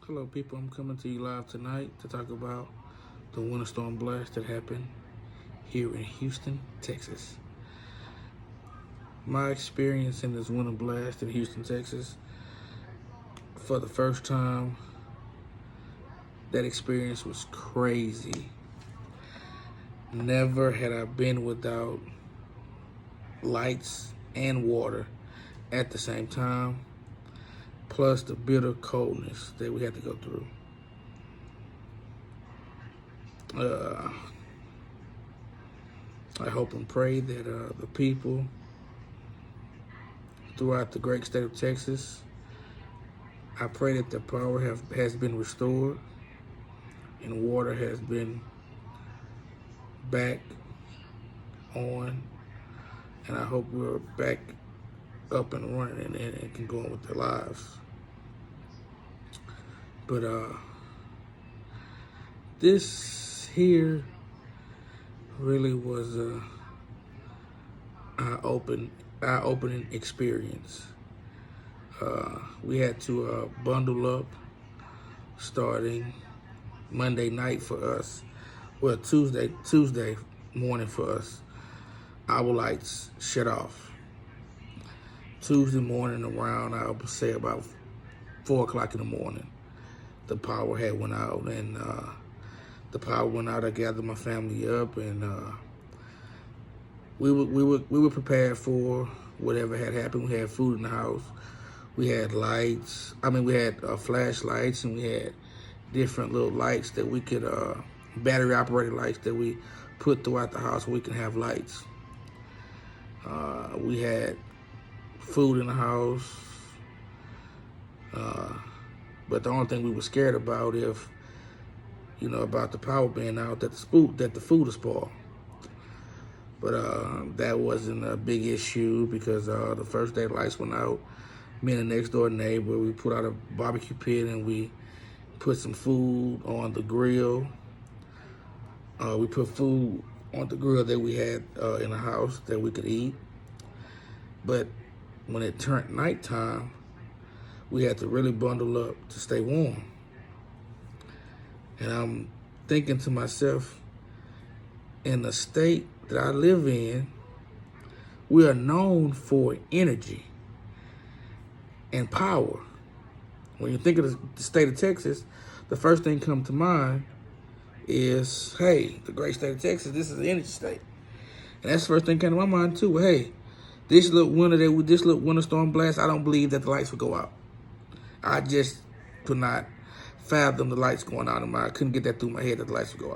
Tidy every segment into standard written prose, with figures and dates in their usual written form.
Hello, people. I'm coming to you live tonight to talk about the winter storm blast that happened here in Houston, Texas. My experience in this winter blast in Houston, Texas, for the first time, that experience was crazy. Never had I been without lights and water at the same time, plus the bitter coldness that we had to go through. I hope and pray that the people throughout the great state of Texas, I pray that the power has been restored and water has been back on, and I hope we're back up and running and can go on with their lives. But this here really was a eye-opening experience. We had to bundle up starting Monday night for us. Well, Tuesday morning for us. Our lights shut off. Tuesday morning around, I would say about 4 o'clock in the morning, the power had went out, and the power went out. I gathered my family up, and we were prepared for whatever had happened. We had food in the house. We had lights. We had flashlights, and we had different little lights that we could, battery operated lights that we put throughout the house so we can have lights. We had food in the house. But the only thing we were scared about about the power being out, that the food is spoiled. But that wasn't a big issue because the first day the lights went out, me and the next door neighbor, we put out a barbecue pit and we put some food on the grill. We put food on the grill that we had in the house that we could eat. But when it turned nighttime, we had to really bundle up to stay warm. And I'm thinking to myself, in the state that I live in, we are known for energy and power. When you think of the state of Texas, the first thing come to mind is, hey, the great state of Texas, this is the energy state. And that's the first thing came to my mind too. Hey, this little winter storm blast, I don't believe that the lights would go out. I just could not fathom the lights going out. I couldn't get that through my head that the lights would go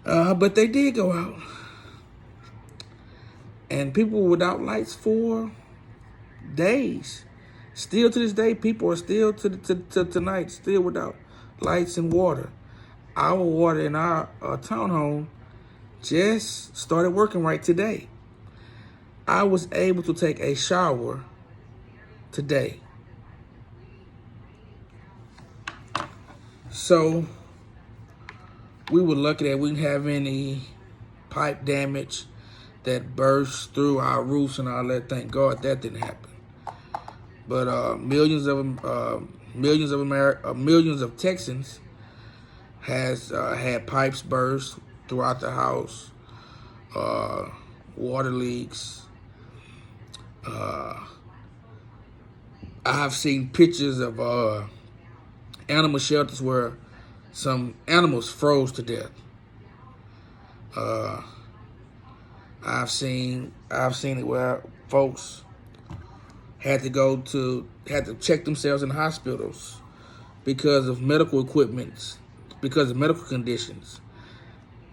out. But they did go out. And people were without lights for days. Still to this day, people are still to tonight still without lights and water. Our water in our townhome just started working right today. I was able to take a shower today. So we were lucky that we didn't have any pipe damage that burst through our roofs and all that. Thank God that didn't happen. But millions of Texans has had pipes burst throughout the house, water leaks. I've seen pictures of animal shelters where some animals froze to death. I've seen it where folks had to check themselves in hospitals because of medical equipment, because of medical conditions.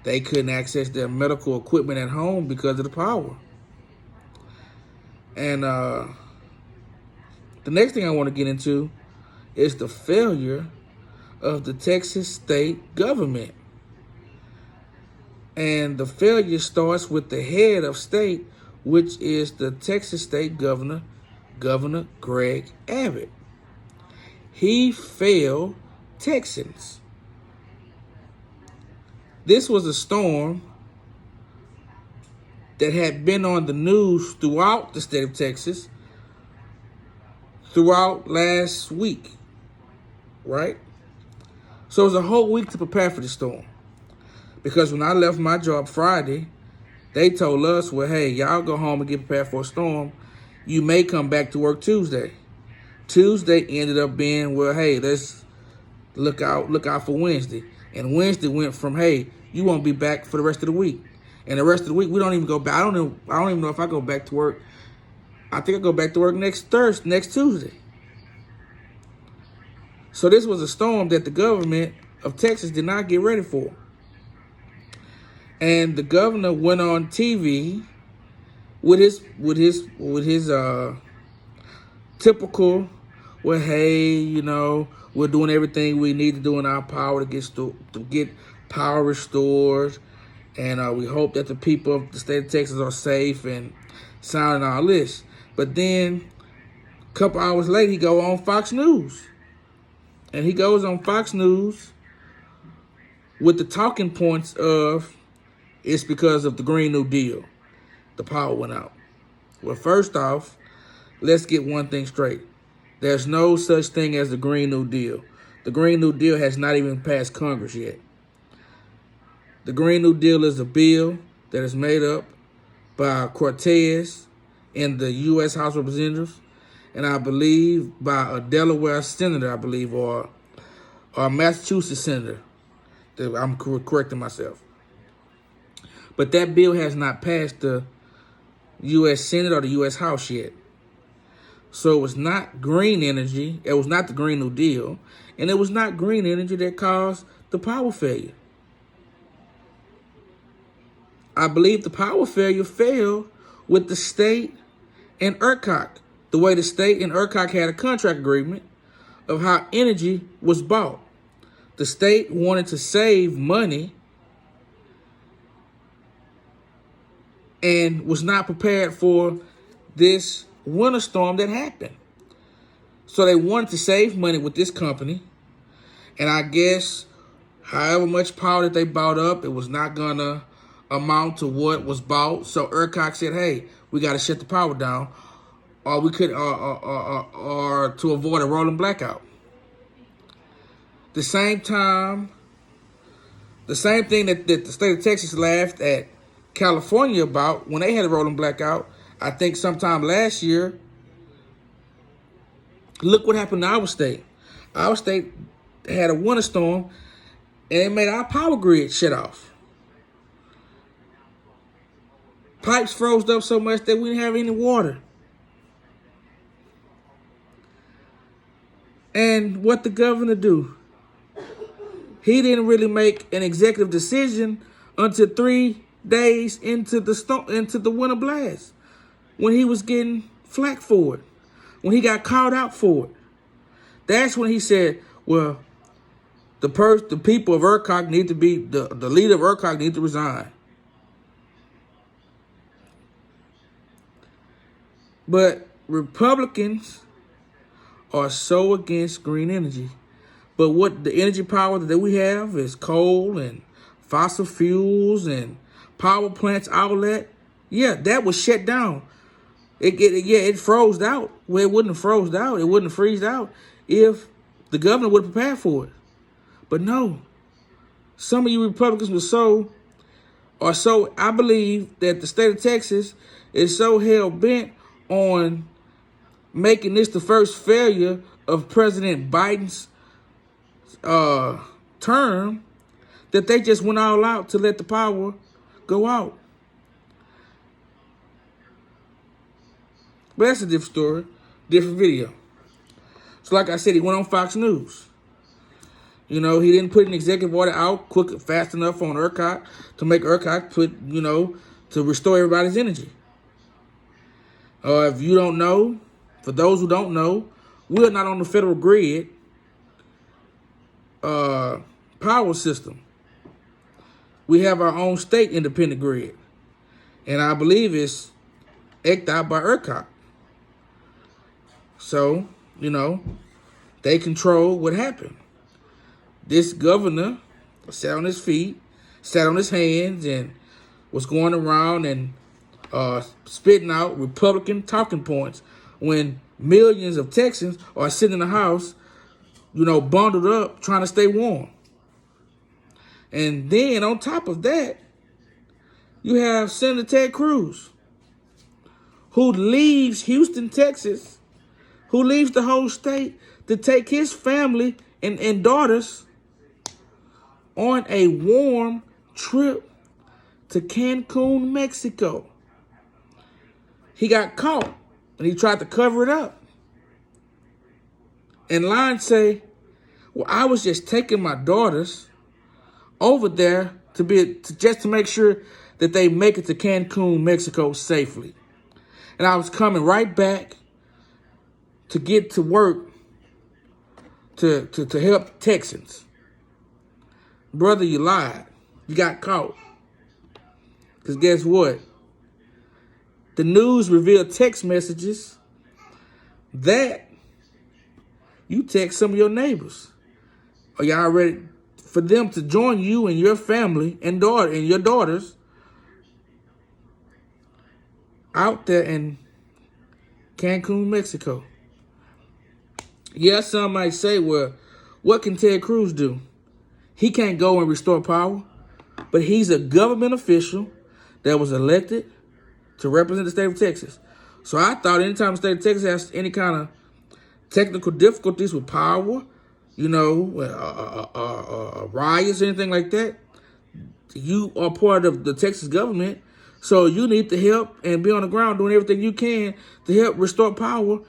They couldn't access their medical equipment at home because of the power. And the next thing I want to get into is the failure of the Texas state government. And the failure starts with the head of state, which is the Texas state governor, Governor Greg Abbott. He failed Texans. This was a storm that had been on the news throughout the state of Texas throughout last week. right? So it was a whole week to prepare for the storm. Because when I left my job Friday, they told us, well, hey, y'all go home and get prepared for a storm. You may come back to work Tuesday. Tuesday ended up being, well, hey, let's look out for Wednesday. And Wednesday went from, hey, you won't be back for the rest of the week. And the rest of the week, we don't even go back. I don't even know if I go back to work. I think I go back to work next Tuesday. So this was a storm that the government of Texas did not get ready for. And the governor went on TV with his typical, well, hey, you know, we're doing everything we need to do in our power to get power restored, and we hope that the people of the state of Texas are safe and sound and all this. But then, a couple hours later, he go on Fox News, and he goes on Fox News with the talking points of it's because of the Green New Deal. The power went out. Well, first off, let's get one thing straight. There's no such thing as the Green New Deal. The Green New Deal has not even passed Congress yet. The Green New Deal is a bill that is made up by Cortez in the U.S. House of Representatives, and I believe by a Delaware senator, I believe, or a Massachusetts senator. I'm correcting myself. But that bill has not passed the U.S. Senate or the U.S. House yet. So it was not green energy. It was not the Green New Deal. And it was not green energy that caused the power failure. I believe the power failure fell with the state and ERCOT. The way the state and ERCOT had a contract agreement of how energy was bought. The state wanted to save money and was not prepared for this winter storm that happened. So they wanted to save money with this company. And I guess however much power that they bought up, it was not going to amount to what was bought. So ERCOT said, hey, we got to shut the power down, or we could, or to avoid a rolling blackout. The same thing that the state of Texas laughed at California about when they had a rolling blackout, I think sometime last year. Look what happened to our state. Our state had a winter storm, and it made our power grid shut off. Pipes froze up so much that we didn't have any water. And what the governor do? He didn't really make an executive decision until 3 days into the winter blast, when he was getting flack for it, when he got called out for it. That's when he said, well, the people of ERCOT need to be, the leader of ERCOT need to resign. But Republicans are so against green energy. But what the energy power that we have is coal and fossil fuels and power plants outlet. Yeah, that was shut down. It froze out. Well, it wouldn't have froze out. It wouldn't have freezed out if the governor would have prepared for it. But no, some of you Republicans I believe that the state of Texas is so hell-bent on making this the first failure of President Biden's term that they just went all out to let the power go out. But that's a different story, different video. So like I said, he went on Fox News. You know, he didn't put an executive order out quick, fast enough on ERCOT to make ERCOT to restore everybody's energy. If you don't know, for those who don't know, we're not on the federal grid power system. We have our own state independent grid. And I believe it's eked out by ERCOT. So, they control what happened. This governor sat on his feet, sat on his hands, and was going around and spitting out Republican talking points when millions of Texans are sitting in the house bundled up trying to stay warm. And then on top of that, you have Senator Ted Cruz, who leaves Houston, Texas, who leaves the whole state to take his family and daughters on a warm trip to Cancun, Mexico. He got caught and he tried to cover it up. And lines say, well, I was just taking my daughters over there just to make sure that they make it to Cancun, Mexico safely. And I was coming right back to get to work to help Texans. Brother, you lied. You got caught. Because guess what? The news revealed text messages that you text some of your neighbors. Are y'all ready for them to join you and your family and your daughters out there in Cancun, Mexico? Yes, some might say, well, what can Ted Cruz do? He can't go and restore power, but he's a government official that was elected to represent the state of Texas. So I thought anytime the state of Texas has any kind of technical difficulties with power, riots, anything like that, you are part of the Texas government. So you need to help and be on the ground doing everything you can to help restore power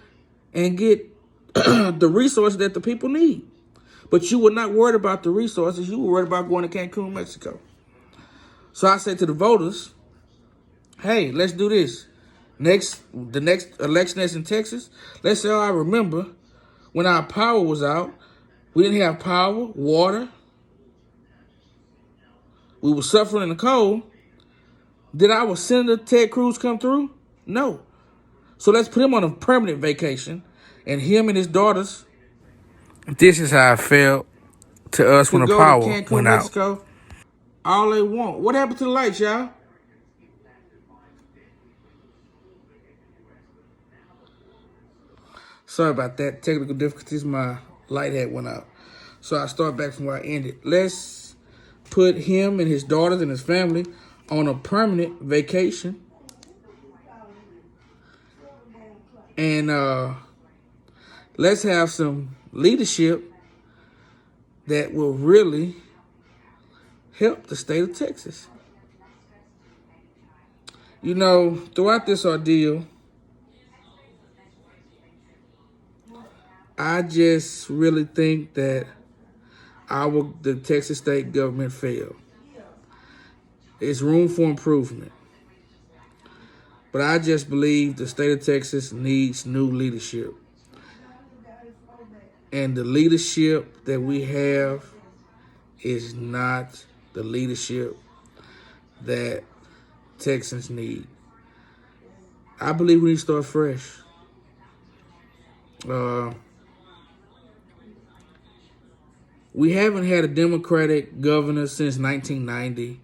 and get the resources that the people need. But you were not worried about the resources. You were worried about going to Cancun, Mexico. So I said to the voters, hey, let's do this. The next election that's in Texas, let's say, I remember when our power was out, we didn't have power, water. We were suffering in the cold. Did our Senator Ted Cruz come through? No. So let's put him on a permanent vacation, and him and his daughters. This is how it felt to us when the power went out. Mexico, all they want. What happened to the lights, y'all? Sorry about that. Technical difficulties. My light had went out. So I start back from where I ended. Let's put him and his daughters and his family on a permanent vacation. And let's have some leadership that will really help the state of Texas. Throughout this ordeal, I just really think that the Texas state government failed. There's room for improvement. But I just believe the state of Texas needs new leadership. And the leadership that we have is not the leadership that Texans need. I believe we need to start fresh. We haven't had a Democratic governor since 1990,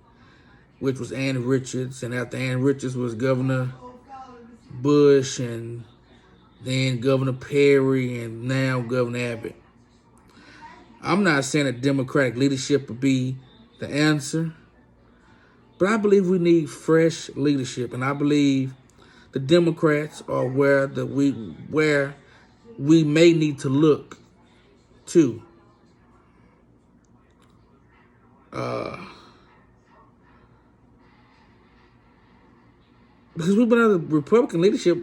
which was Ann Richards. And after Ann Richards was Governor Bush, and then Governor Perry, and now Governor Abbott. I'm not saying that Democratic leadership would be the answer, but I believe we need fresh leadership. And I believe the Democrats are where we may need to look to. Because we've been under Republican leadership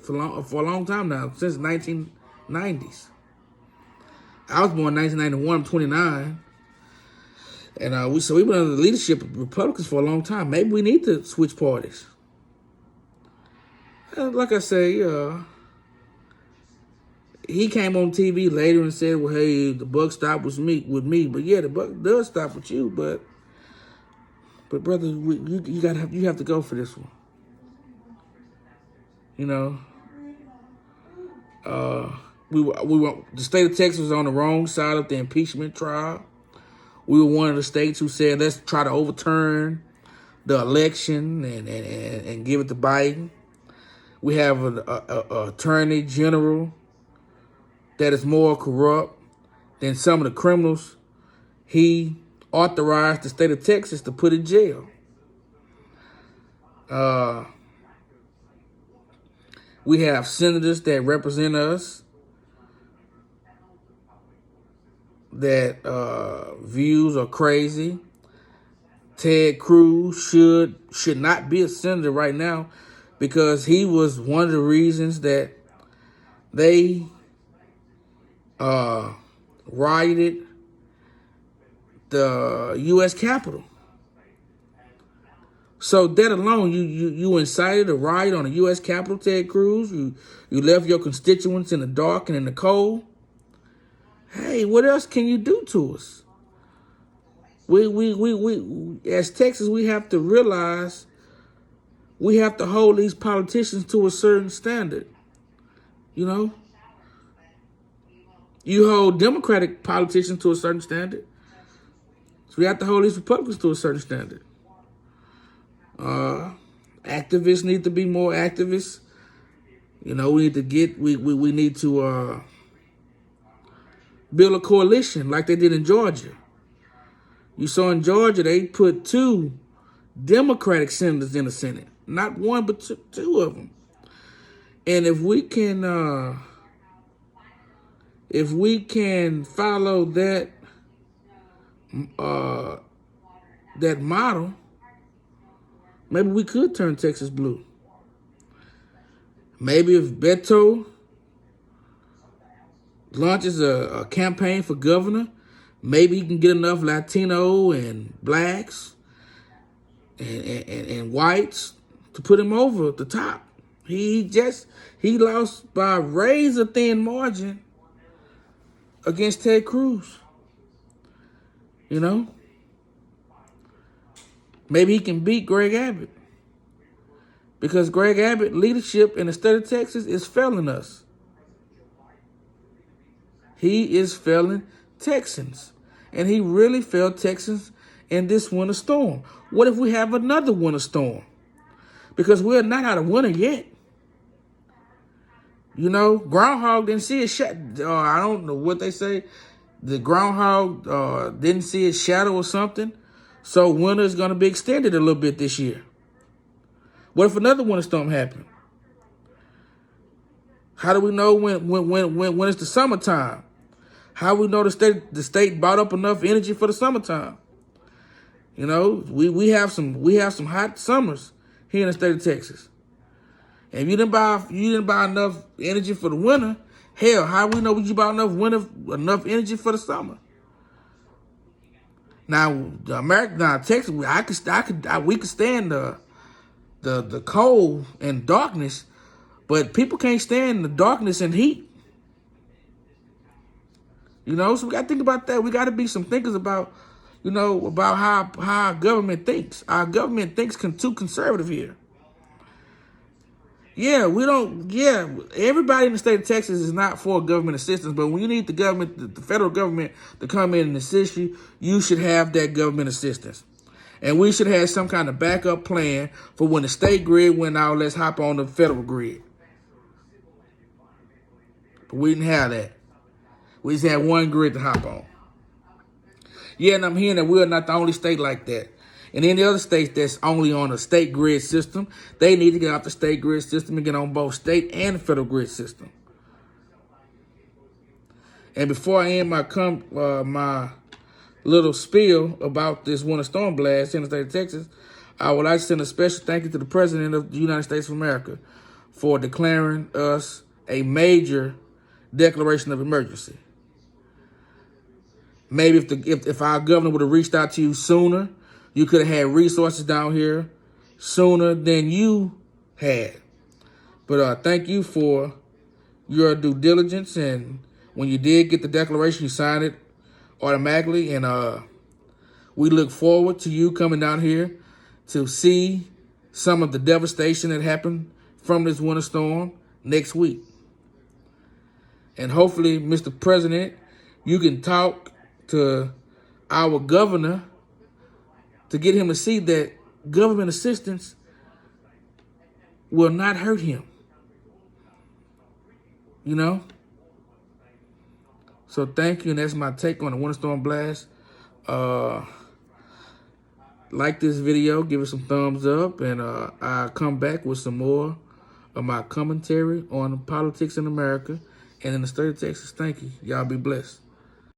for a long time now, since the 1990s. I was born in 1991, I'm 29. And we've been under the leadership of Republicans for a long time. Maybe we need to switch parties. Like I say, he came on TV later and said, well, hey, the buck stopped with me. But yeah, the buck does stop with you. But brother, you have to go for this one. The state of Texas was on the wrong side of the impeachment trial. We were one of the states who said, let's try to overturn the election and give it to Biden. We have an attorney general that is more corrupt than some of the criminals he authorized the state of Texas to put in jail. We have senators that represent us that views are crazy. Ted Cruz should not be a senator right now because he was one of the reasons that they rioted the U.S. Capitol. So that alone, you incited a riot on the U.S. Capitol, Ted Cruz. You left your constituents in the dark and in the cold. Hey, what else can you do to us? We as Texas, we have to realize we have to hold these politicians to a certain standard. You know, you hold Democratic politicians to a certain standard, so we have to hold these Republicans to a certain standard. Activists need to be more activists. You know, we need to build a coalition like they did in Georgia. You saw in Georgia, they put 2 Democratic senators in the Senate. Not one, but two of them. And if we can follow that that model, maybe we could turn Texas blue. Maybe if Beto launches a campaign for governor, maybe he can get enough Latino and blacks and whites to put him over the top. He lost by a razor-thin margin against Ted Cruz. You know? Maybe he can beat Greg Abbott. Because Greg Abbott leadership in the state of Texas is failing us. He is failing Texans. And he really failed Texans in this winter storm. What if we have another winter storm? Because we're not out of winter yet. You know, groundhog didn't see his shadow. I don't know what they say. The groundhog didn't see his shadow or something. So winter is going to be extended a little bit this year. What if another winter storm happened? How do we know when it's the summertime? How do we know the state bought up enough energy for the summertime? You know, we have some hot summers here in the state of Texas. And if you didn't buy enough energy for the winter, hell, how do we know you bought enough energy for the summer? Now, Texas, we could stand the cold and darkness, but people can't stand the darkness and heat. You know, so we got to think about that. We got to be some thinkers about, you know, about how our government thinks. Our government thinks too conservative here. Everybody in the state of Texas is not for government assistance, but when you need the federal government to come in and assist you, you should have that government assistance. And we should have some kind of backup plan for when the state grid went out, let's hop on the federal grid. But we didn't have that. We just had one grid to hop on. Yeah, and I'm hearing that we're not the only state like that. And any other states that's only on a state grid system, they need to get off the state grid system and get on both state and federal grid system. And before I end my little spiel about this winter storm blast in the state of Texas, I would like to send a special thank you to the President of the United States of America for declaring us a major declaration of emergency. Maybe if our governor would have reached out to you sooner, you could have had resources down here sooner than you had. But thank you for your due diligence. And when you did get the declaration, you signed it automatically. And we look forward to you coming down here to see some of the devastation that happened from this winter storm next week. And hopefully, Mr. President, you can talk to our governor to get him to see that government assistance will not hurt him. You know? So thank you, and that's my take on the Winter Storm Blast. Like this video, give it some thumbs up, and I'll come back with some more of my commentary on politics in America and in the state of Texas. Thank you. Y'all be blessed.